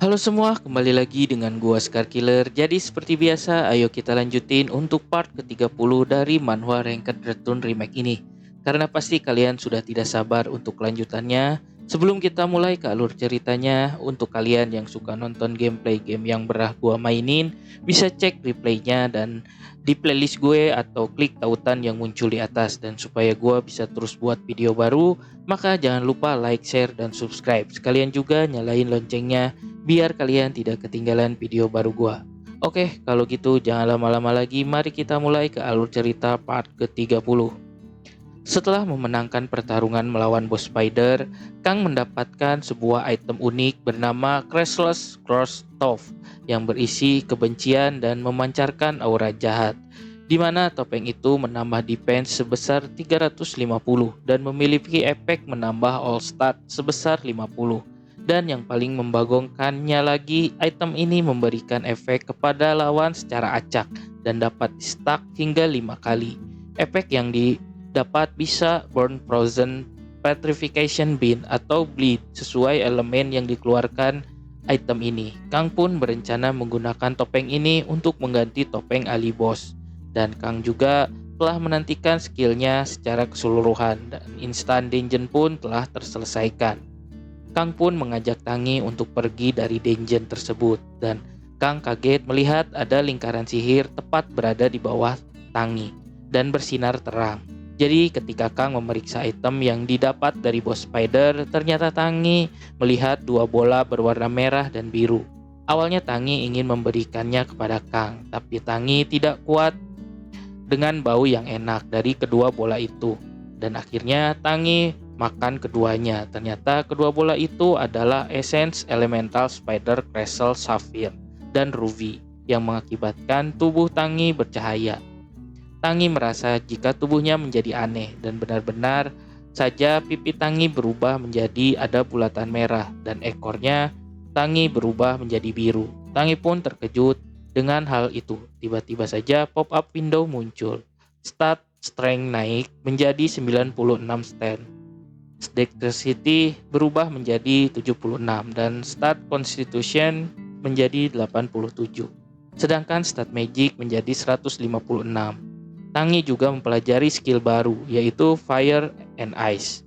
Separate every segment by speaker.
Speaker 1: Halo semua, kembali lagi dengan gua Scar Killer. Jadi seperti biasa, ayo kita lanjutin untuk part ke-30 dari manhwa Ranked Return Remake ini. Karena pasti kalian sudah tidak sabar untuk kelanjutannya. Sebelum kita mulai ke alur ceritanya, untuk kalian yang suka nonton gameplay game yang pernah gua mainin, bisa cek replaynya dan di playlist gue atau klik tautan yang muncul di atas. Dan supaya gua bisa terus buat video baru, maka jangan lupa like, share, dan subscribe. Sekalian juga nyalain loncengnya biar kalian tidak ketinggalan video baru gua. Oke, kalau gitu jangan lama-lama lagi, mari kita mulai ke alur cerita part ke-30. Setelah memenangkan pertarungan melawan bos Spider, Kang mendapatkan sebuah item unik bernama Crashless Cross Toph yang berisi kebencian dan memancarkan aura jahat, di mana topeng itu menambah defense sebesar 350 dan memiliki efek menambah all stat sebesar 50. Dan yang paling membagongkannya lagi, item ini memberikan efek kepada lawan secara acak dan dapat di-stack hingga 5 kali. Efek yang dapat bisa burn, frozen, petrification, beam, atau bleed sesuai elemen yang dikeluarkan item ini. Kang pun berencana menggunakan topeng ini untuk mengganti topeng Ali Boss. Dan Kang juga telah menantikan skillnya secara keseluruhan dan instant dungeon pun telah terselesaikan. Kang pun mengajak Tangi untuk pergi dari dungeon tersebut dan Kang kaget melihat ada lingkaran sihir tepat berada di bawah Tangi dan bersinar terang. Jadi ketika Kang memeriksa item yang didapat dari bos Spider, ternyata Tangi melihat dua bola berwarna merah dan biru. Awalnya Tangi ingin memberikannya kepada Kang, tapi Tangi tidak kuat dengan bau yang enak dari kedua bola itu. Dan akhirnya Tangi makan keduanya. Ternyata kedua bola itu adalah Essence Elemental Spider Crystal Sapphire dan Ruby yang mengakibatkan tubuh Tangi bercahaya. Tangi merasa jika tubuhnya menjadi aneh dan benar-benar saja pipi Tangi berubah menjadi ada bulatan merah dan ekornya Tangi berubah menjadi biru. Tangi pun terkejut dengan hal itu. Tiba-tiba saja pop-up window muncul. Stat strength naik menjadi 96 stand. Dexterity berubah menjadi 76 dan stat constitution menjadi 87. Sedangkan stat magic menjadi 156. Tangi juga mempelajari skill baru, yaitu Fire and Ice.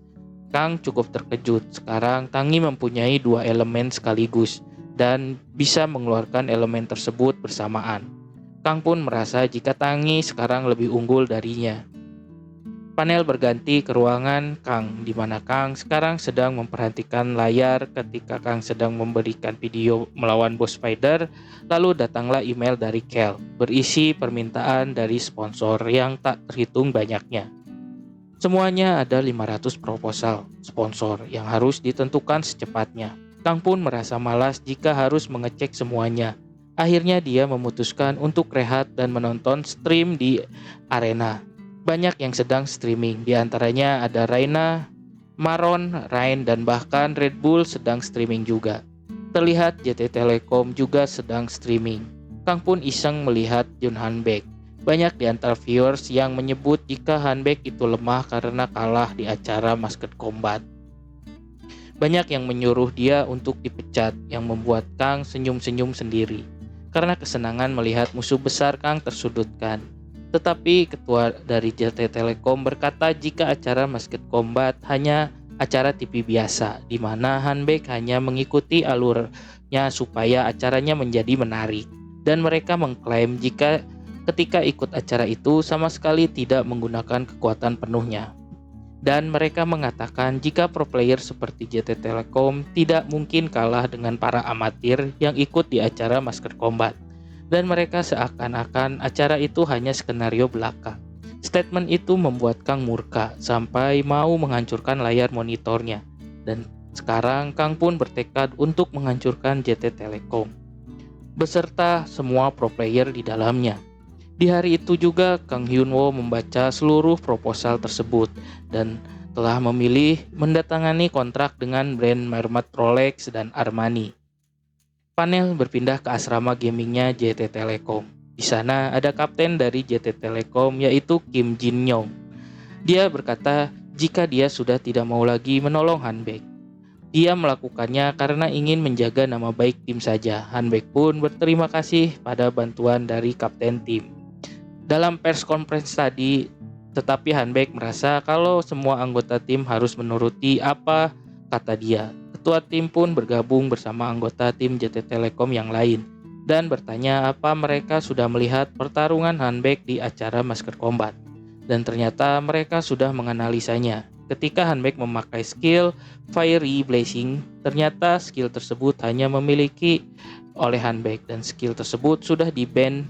Speaker 1: Kang cukup terkejut, sekarang Tangi mempunyai dua elemen sekaligus dan bisa mengeluarkan elemen tersebut bersamaan. Kang pun merasa jika Tangi sekarang lebih unggul darinya. Panel berganti ke ruangan Kang, di mana Kang sekarang sedang memperhatikan layar ketika Kang sedang memberikan video melawan bos Spider. Lalu datanglah email dari Kel, berisi permintaan dari sponsor yang tak terhitung banyaknya. Semuanya ada 500 proposal sponsor yang harus ditentukan secepatnya. Kang pun merasa malas jika harus mengecek semuanya. Akhirnya dia memutuskan untuk rehat dan menonton stream di arena. Banyak yang sedang streaming, di antaranya ada Raina, Maron, Rain, dan bahkan Red Bull sedang streaming juga. Terlihat JT Telekom juga sedang streaming. Kang pun iseng melihat Jun Hanbek. Banyak di antara viewers yang menyebut jika Hanbek itu lemah karena kalah di acara Masked Combat. Banyak yang menyuruh dia untuk dipecat, yang membuat Kang senyum-senyum sendiri karena kesenangan melihat musuh besar Kang tersudutkan. Tetapi ketua dari JT Telekom berkata jika acara Masked Combat hanya acara TV biasa, di mana Hanbek hanya mengikuti alurnya supaya acaranya menjadi menarik. Dan mereka mengklaim jika ketika ikut acara itu sama sekali tidak menggunakan kekuatan penuhnya. Dan mereka mengatakan jika pro player seperti JT Telekom tidak mungkin kalah dengan para amatir yang ikut di acara Masked Combat. Dan mereka seakan-akan acara itu hanya skenario belaka. Statement itu membuat Kang murka sampai mau menghancurkan layar monitornya. Dan sekarang Kang pun bertekad untuk menghancurkan JT Telekom beserta semua pro player di dalamnya. Di hari itu juga Kang Hyunwoo membaca seluruh proposal tersebut dan telah memilih mendatangani kontrak dengan brand Mermet, Rolex, dan Armani. Panel berpindah ke asrama gamingnya JT Telekom. Di sana ada kapten dari JT Telekom yaitu Kim Jin Yong. Dia berkata jika dia sudah tidak mau lagi menolong Hanbek. Dia melakukannya karena ingin menjaga nama baik tim saja. Hanbeck pun berterima kasih pada bantuan dari kapten tim. Dalam pers conference tadi, tetapi Hanbeck merasa kalau semua anggota tim harus menuruti apa kata dia. Ketua tim pun bergabung bersama anggota tim JT Telekom yang lain dan bertanya apa mereka sudah melihat pertarungan Hanbeck di acara Masker Combat. Dan ternyata mereka sudah menganalisanya. Ketika Hanbeck memakai skill Fiery Blazing, ternyata skill tersebut hanya memiliki oleh Hanbeck dan skill tersebut sudah di-ban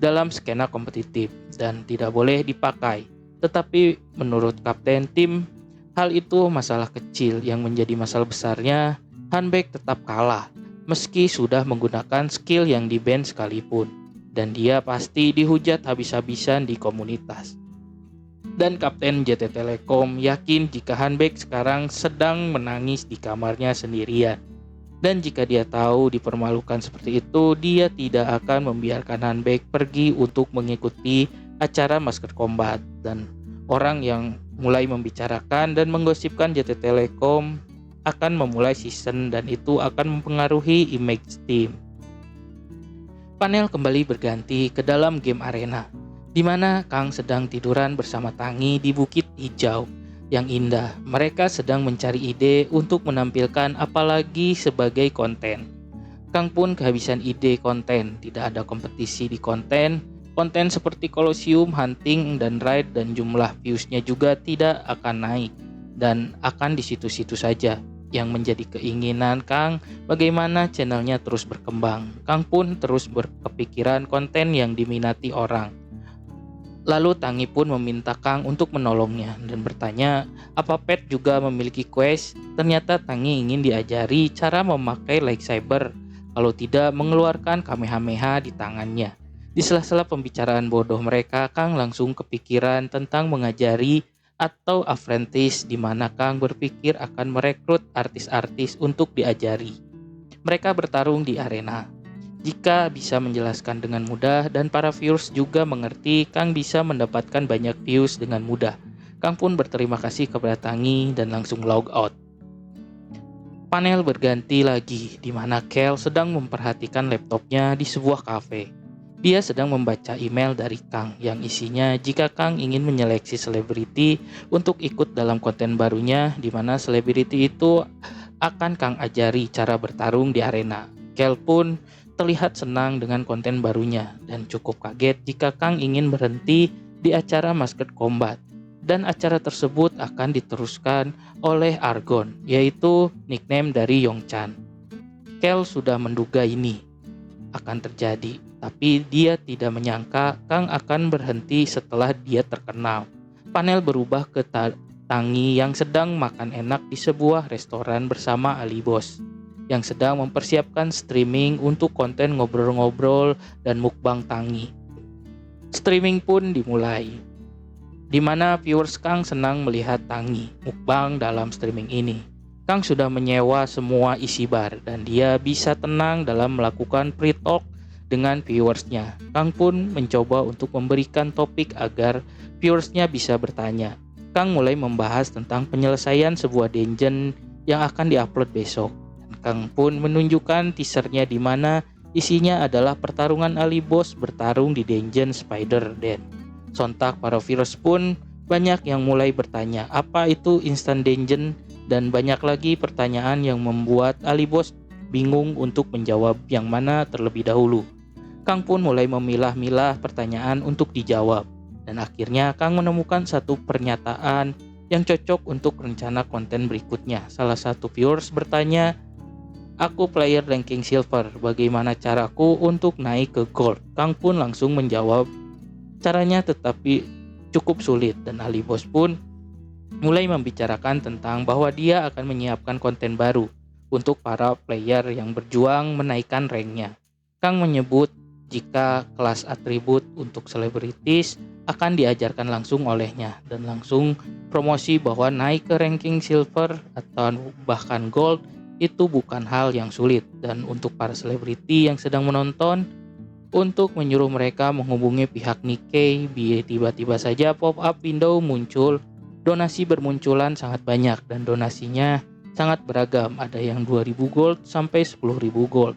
Speaker 1: dalam skena kompetitif dan tidak boleh dipakai. Tetapi menurut kapten tim, hal itu masalah kecil. Yang menjadi masalah besarnya, Hanbeck tetap kalah meski sudah menggunakan skill yang di-ban sekalipun, dan dia pasti dihujat habis-habisan di komunitas. Dan Kapten JT Telekom yakin jika Hanbeck sekarang sedang menangis di kamarnya sendirian. Dan jika dia tahu dipermalukan seperti itu, dia tidak akan membiarkan Hanbeck pergi untuk mengikuti acara Masker Combat. Dan orang yang mulai membicarakan dan menggosipkan JT Telekom akan memulai season dan itu akan mempengaruhi image tim. Panel kembali berganti ke dalam game arena, di mana Kang sedang tiduran bersama Tangi di Bukit Hijau yang indah. Mereka sedang mencari ide untuk menampilkan apalagi sebagai konten. Kang pun kehabisan ide konten, tidak ada kompetisi di konten. Konten seperti Colosseum, Hunting, dan Raid dan jumlah viewsnya juga tidak akan naik dan akan di situ-situ saja. Yang menjadi keinginan Kang bagaimana channelnya terus berkembang. Kang pun terus berkepikiran konten yang diminati orang. Lalu Tangi pun meminta Kang untuk menolongnya dan bertanya apa Pet juga memiliki quest. Ternyata Tangi ingin diajari cara memakai lightsaber, kalau tidak mengeluarkan Kamehameha di tangannya. Di sela-sela pembicaraan bodoh mereka, Kang langsung kepikiran tentang mengajari atau apprentice, di mana Kang berpikir akan merekrut artis-artis untuk diajari. Mereka bertarung di arena. Jika bisa menjelaskan dengan mudah dan para viewers juga mengerti, Kang bisa mendapatkan banyak views dengan mudah. Kang pun berterima kasih kepada Tangi dan langsung log out. Panel berganti lagi, di mana Kel sedang memperhatikan laptopnya di sebuah kafe. Dia sedang membaca email dari Kang yang isinya jika Kang ingin menyeleksi selebriti untuk ikut dalam konten barunya, di mana selebriti itu akan Kang ajari cara bertarung di arena. Kel pun terlihat senang dengan konten barunya dan cukup kaget jika Kang ingin berhenti di acara Masker Combat. Dan acara tersebut akan diteruskan oleh Argon, yaitu nickname dari Yongchan. Kel sudah menduga ini akan terjadi, tapi dia tidak menyangka Kang akan berhenti setelah dia terkenal. Panel berubah ke Tangi yang sedang makan enak di sebuah restoran bersama Ali Boss, yang sedang mempersiapkan streaming untuk konten ngobrol-ngobrol dan mukbang Tangi. Streaming pun dimulai, di mana viewers Kang senang melihat Tangi mukbang dalam streaming ini. Kang sudah menyewa semua isi bar dan dia bisa tenang dalam melakukan pre-talk dengan viewersnya. Kang pun mencoba untuk memberikan topik agar viewersnya bisa bertanya. Kang mulai membahas tentang penyelesaian sebuah dungeon yang akan diupload besok. Dan Kang pun menunjukkan teasernya di mana isinya adalah pertarungan Ali Boss bertarung di dungeon Spider Den. Sontak para viewers pun banyak yang mulai bertanya apa itu instant dungeon, dan banyak lagi pertanyaan yang membuat Ali Boss bingung untuk menjawab yang mana terlebih dahulu. Kang pun mulai memilah-milah pertanyaan untuk dijawab. Dan akhirnya Kang menemukan satu pernyataan yang cocok untuk rencana konten berikutnya. Salah satu viewers bertanya, "Aku player ranking silver, bagaimana caraku untuk naik ke gold?" Kang pun langsung menjawab caranya, tetapi cukup sulit. Dan Ali Boss pun mulai membicarakan tentang bahwa dia akan menyiapkan konten baru untuk para player yang berjuang menaikkan ranknya. Kang menyebut jika kelas atribut untuk selebritis akan diajarkan langsung olehnya dan langsung promosi bahwa naik ke ranking silver atau bahkan gold itu bukan hal yang sulit, dan untuk para selebriti yang sedang menonton untuk menyuruh mereka menghubungi pihak Nikkei. Tiba-tiba saja pop-up window muncul. Donasi bermunculan sangat banyak dan donasinya sangat beragam, ada yang 2.000 gold sampai 10.000 gold.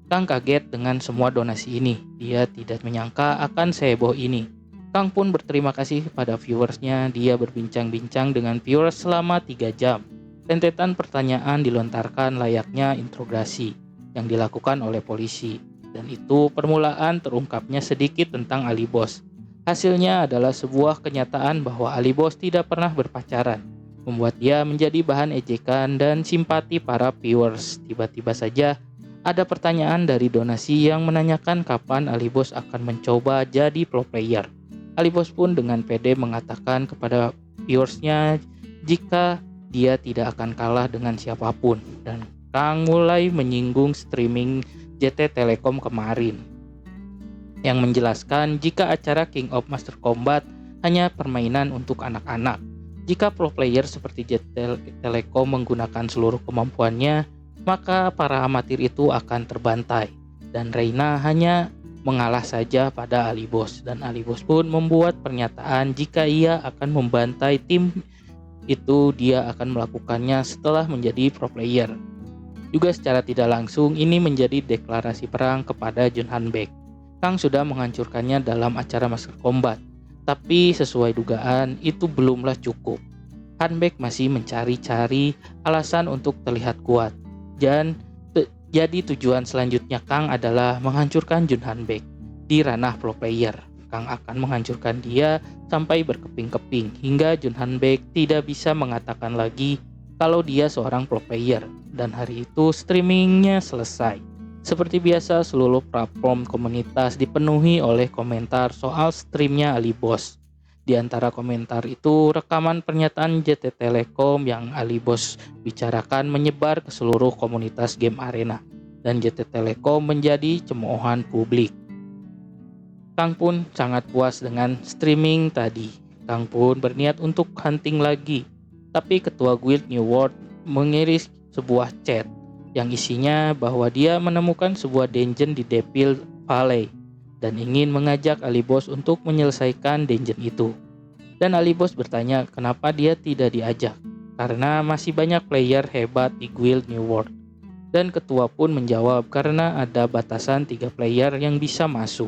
Speaker 1: Kang kaget dengan semua donasi ini, dia tidak menyangka akan seheboh ini. Kang pun berterima kasih kepada viewersnya, dia berbincang-bincang dengan viewers selama 3 jam. Rentetan pertanyaan dilontarkan layaknya interogasi yang dilakukan oleh polisi. Dan itu permulaan terungkapnya sedikit tentang Ali Boss. Hasilnya adalah sebuah kenyataan bahwa Ali Boss tidak pernah berpacaran, membuat dia menjadi bahan ejekan dan simpati para viewers. Tiba-tiba saja ada pertanyaan dari donasi yang menanyakan kapan Ali Boss akan mencoba jadi pro player. Ali Boss pun dengan pede mengatakan kepada viewersnya jika dia tidak akan kalah dengan siapapun. Dan Kang mulai menyinggung streaming JT Telekom kemarin yang menjelaskan jika acara King of Master Combat hanya permainan untuk anak-anak. Jika pro player seperti JT Telekom menggunakan seluruh kemampuannya, maka para amatir itu akan terbantai. Dan Reina hanya mengalah saja pada Ali Boss. Dan Ali Boss pun membuat pernyataan jika ia akan membantai tim itu, dia akan melakukannya setelah menjadi pro player. Juga secara tidak langsung ini menjadi deklarasi perang kepada Jun Hanbek. Kang sudah menghancurkannya dalam acara Master Combat, tapi sesuai dugaan itu belumlah cukup. Hanbek masih mencari-cari alasan untuk terlihat kuat. Dan jadi tujuan selanjutnya Kang adalah menghancurkan Jun Hanbek di ranah pro player. Kang akan menghancurkan dia sampai berkeping-keping hingga Jun Hanbek tidak bisa mengatakan lagi kalau dia seorang pro player. Dan hari itu streamingnya selesai. Seperti biasa seluruh platform komunitas dipenuhi oleh komentar soal streamnya Ali Boss. Di antara komentar itu rekaman pernyataan JT Telekom yang Ali Boss bicarakan menyebar ke seluruh komunitas game arena. Dan JT Telekom menjadi cemoohan publik. Kang pun sangat puas dengan streaming tadi. Kang pun berniat untuk hunting lagi. Tapi ketua guild New World mengiris sebuah chat yang isinya bahwa dia menemukan sebuah dungeon di Devil Valley dan ingin mengajak Ali Boss untuk menyelesaikan dungeon itu. Dan Ali Boss bertanya kenapa dia tidak diajak, karena masih banyak player hebat di guild New World. Dan ketua pun menjawab karena ada batasan 3 player yang bisa masuk.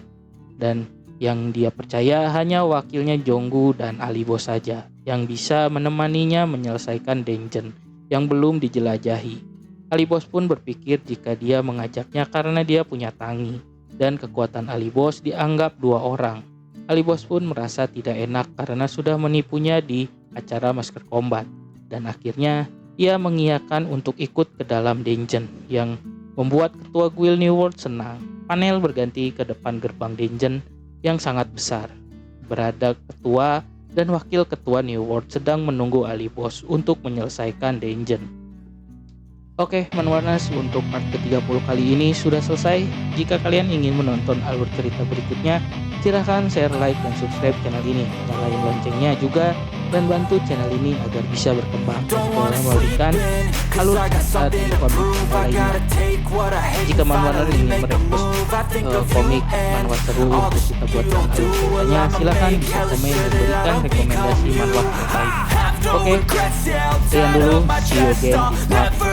Speaker 1: Dan yang dia percaya hanya wakilnya Jonggu dan Ali Boss saja yang bisa menemaninya menyelesaikan dungeon yang belum dijelajahi. Ali Boss pun berpikir jika dia mengajaknya karena dia punya tangi dan kekuatan Ali Boss dianggap 2 orang. Ali Boss pun merasa tidak enak karena sudah menipunya di acara Master Combat dan akhirnya ia mengiyakan untuk ikut ke dalam dungeon yang membuat ketua guild New World senang. Panel berganti ke depan gerbang dungeon yang sangat besar. Berada ketua dan wakil ketua New World sedang menunggu Ali Boss untuk menyelesaikan dungeon. Oke, Manwarnas, untuk part ke-30 kali ini sudah selesai. Jika kalian ingin menonton alur cerita berikutnya, silahkan share, like, dan subscribe channel ini. Nyalain loncengnya juga dan bantu channel ini agar bisa berkembang dan memberikan alur cerita dan komik lainnya. Jika Manwarnas ingin merepost komik manhwa seru untuk kita buatkan alur ceritanya, silahkan bisa komen dan berikan rekomendasi manhwa terbaik. Oke, sekian dulu. See you again di part